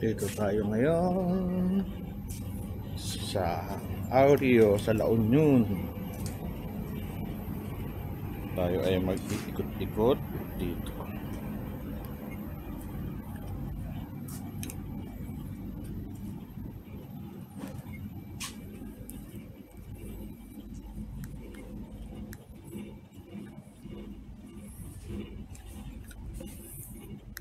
Dito tayo ngayon sa Aureo sa La Union. Tayo ay mag-ikot-ikot dito.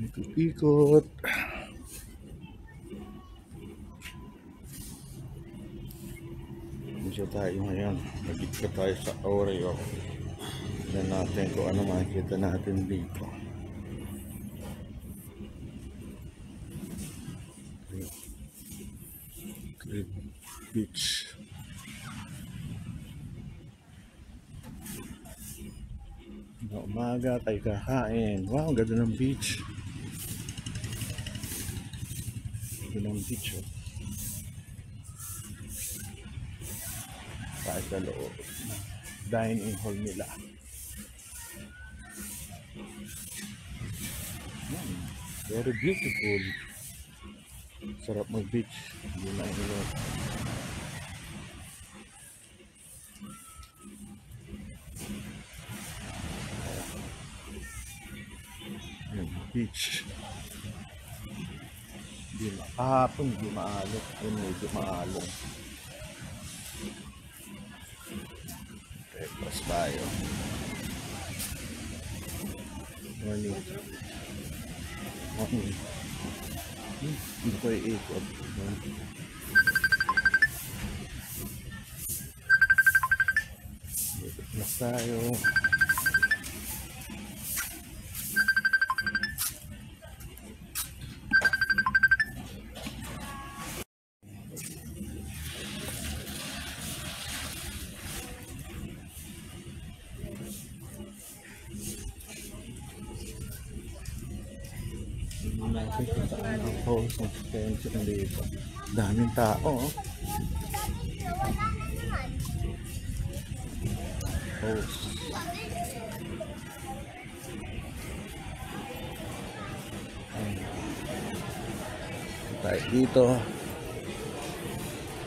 Ikot-ikot. Dito tayo ngayon. Mag-ikot tayo sa Aureo. Tignan natin kung ano makikita natin dito. Great Beach. Na umaga tayo kakain. Wow, ang ganda ng beach. Ganda ng beach, oh. Tayo sa loob. Dining hall nila. Very beautiful. Sarap mag-beach. Hindi na ilo. Beach. Hindi kahapon, hindi maalok. Yun, medyo maalong. Breakfast tayo. Morning. Morning. Hindi ko i-ikot. Ikot tayo. Natin kung saan ang host ng extension dito. Daming tao, oh. Host. Tayo dito.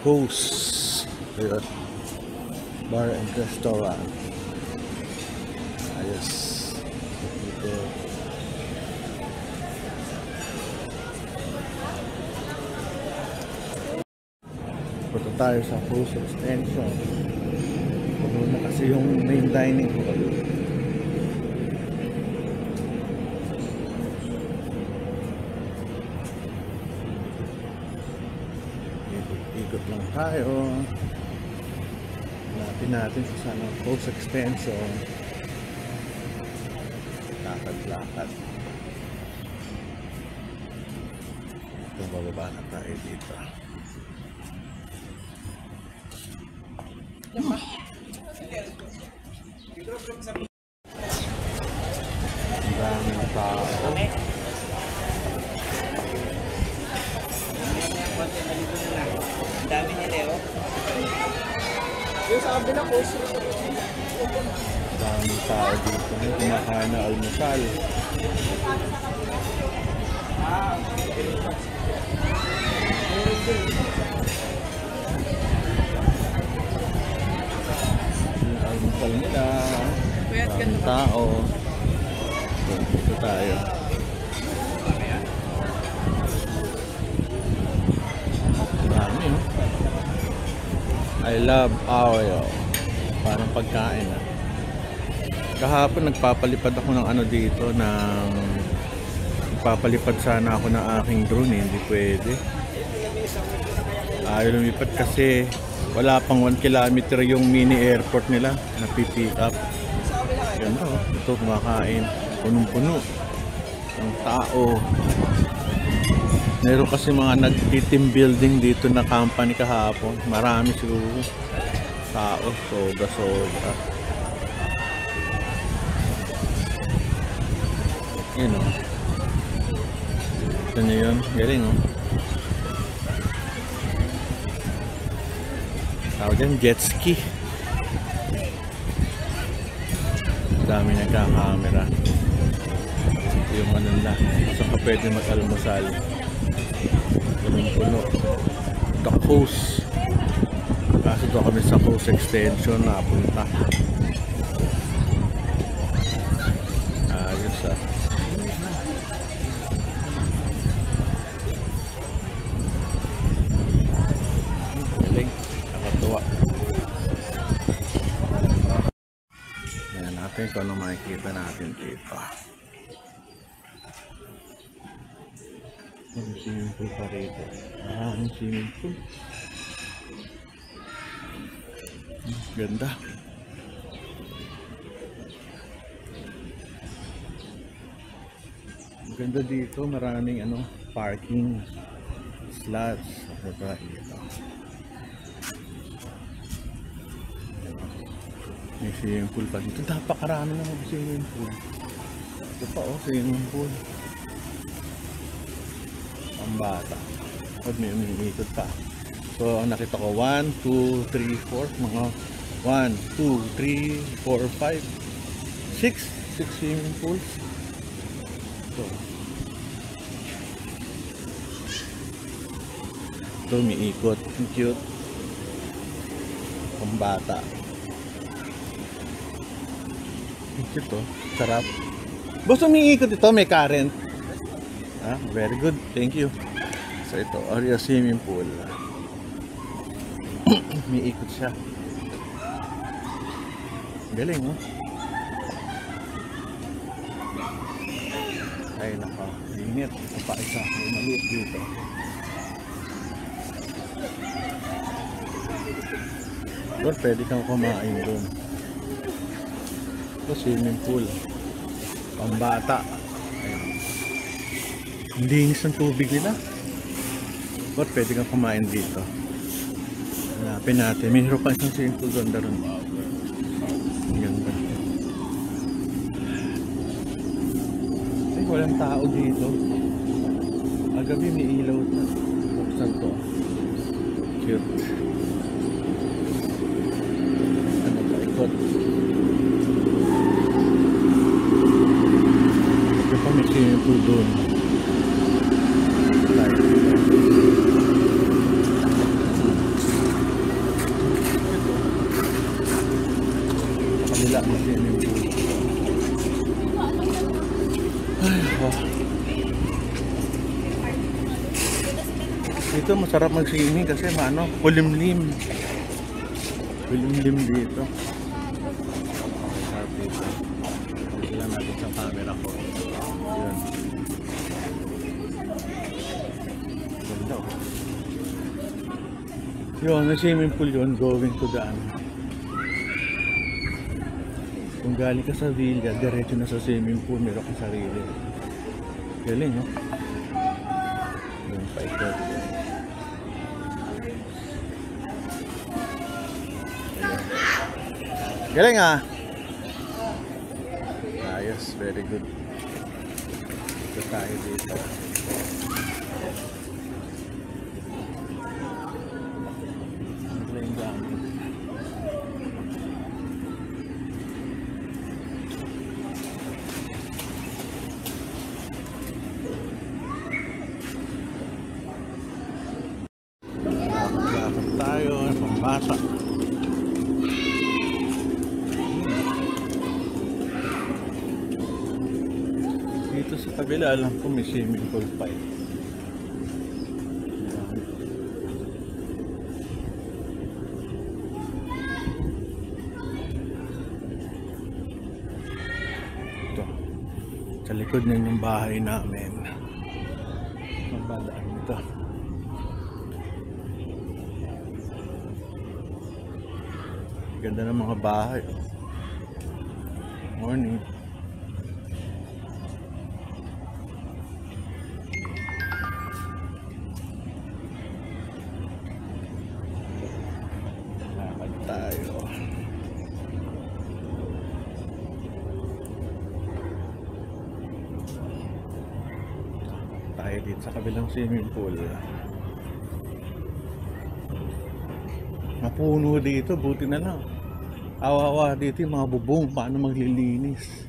Host. Ayun. Bar and restaurant. Ayos. Dito. Punta tayo sa host extension. Puno na kasi yung main dining hall. Ikot lang tayo. Hanapin natin sa sana host extension. Lakad-lakad. Ito, bababa na tayo dito. Ang daming tao. Ang dami niya, Leo. Yung sabi na post. Daming tao dito. May kumakain na almusal. Yung almusal nila. Daming tao. Dito tayo. Dami, oh. I love Aureo. Parang pagkain, ah. Kahapon nagpapalipad ako ng ano dito, nagpapalipad sana ako ng aking drone, eh. Hindi pwede. Ayaw lumipad kasi wala pang 1 kilometer yung mini airport nila na pick up. Yan, oh. Ito kumakain. Punong-puno ang tao. Meron kasi mga nag-team building dito na company kahapon. Marami siguro tao. Sobra. Yun, oh. Ito nyo yun. Galing, oh. Tawag dyan, jet ski. Dami nagka-camera. Yung ano na. Saan ka pwede mag-almusal. Punong-puno. The coast. Kaso doon kami sa coast extension na punta. Ayos ah. Galing. Nakatuwa. Ayan natin kung ano makikita natin dito. Ang swimming pool pa rito. Ang swimming pool. Ganda. Ganda dito, maraming parking slots. Diba ito? May swimming pool pa dito. Napakarami na mag swimming pool. Ito pa swimming pool. Ang bata. At may umiikot pa. So, ang nakita ko 1, 2, 3, 4 mga 1, 2, 3, 4, 5 6 swimming pools. So, ito umiikot. Cute. Ang bata. Cute to. Sarap. Basta umiikot ito, may current. Very good. Thank you. So ito, area swimming pool. May ikot siya. Galing, oh. Ay, naka. Init. Ito pa isa. May maliit dito. Doon, pwede kang kumain doon. Ito, swimming pool. Pambata. Ang linis ng tubig nila. Or pwede kang kumain dito. Hanapin natin. May hiro pa isang swimming pool doon daron. Ang ganda. Ay, walang tao dito. Agabi may ilaw na. Buksan to. Cute. Ano ba? Ikot. Ito pa may swimming pool doon. Kabila na swimming pool. Ay, dito masarap mag-swimming kasi kulimlim. Kulimlim dito. Sarap dito. Dito lang natin sa camera ko. Yun. Ganda oh. Yun, may swimming pool yun. Going to the Kung galing ka sa villa, diretso na sa swimming pool, meron kang sarili. Galing, no? Yung paikot. Galing, ah! Ayos, very good. Ito tayo dito. Ito yung gamit. Tayo, pambasa. Dito sa kabila, alam ko may swimming pool pa eh. Ito. Sa likod na yung bahay namin. Mabadaan ito. Ganda ng mga bahay. Morning. Lakad tayo. Tayo dito sa kabilang swimming pool. Mapuno dito, buti na lang. Awawa dito yung mga bubong, paano maglilinis.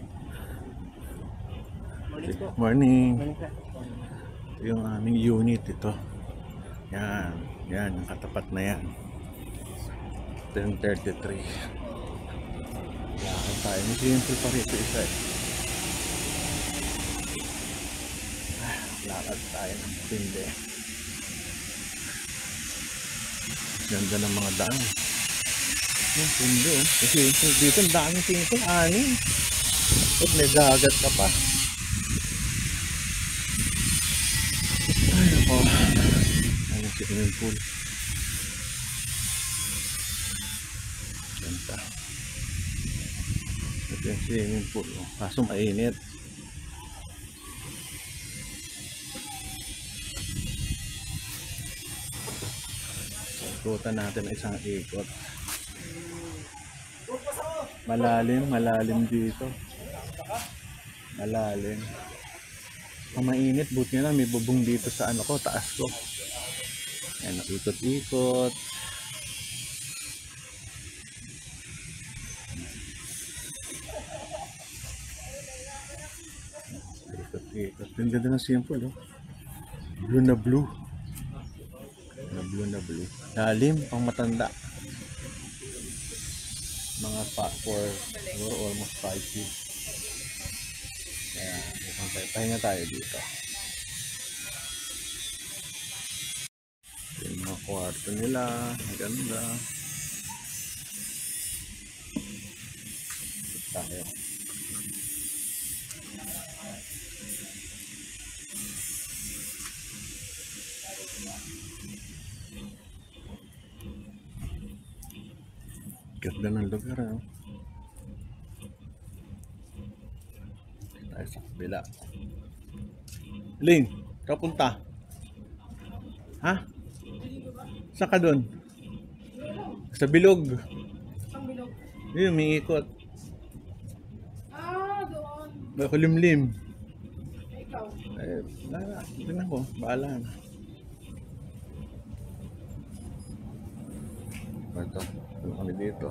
Morning. Morning. Ito yung aming unit ito. Yan. Yan, ang katapat na yan. 10:33. Lakad tayo. May simple pa rito isa eh. Lakad tayo ng tindi. Ganda ng mga daan. Yung tindi oh. Kasi dito ang daming tingin. Anin. At may dagat ka pa. Ay ako. Ano swimming pool. Ganda. Ito yung swimming pool. Oh. Kaso mainit. Ikutan natin ang isang ikot. Malalim dito. Malalim. Ang mainit, buti nga lang may bubong dito sa ano ko, taas ko. Ayan, ikot-ikot. Ikot-ikot. Ang ganda ng simple, oh. Blue na blue. Na blue. Lalim, pang matanda. Mga for almost 5 feet. Kaya, pahinga tayo dito. Yung mga kwarto nila, maganda. Tayo. Ganda ng lugar, eh. Tayo sa kabila. Ling, kapunta? Ha? Saan ka doon? Sa bilog. Ang bilog. Yun, may ikot. Doon. Kulimlim. Ikaw. Eh, wala. Tingnan ko. Bahala na. Ito. Ano kami dito?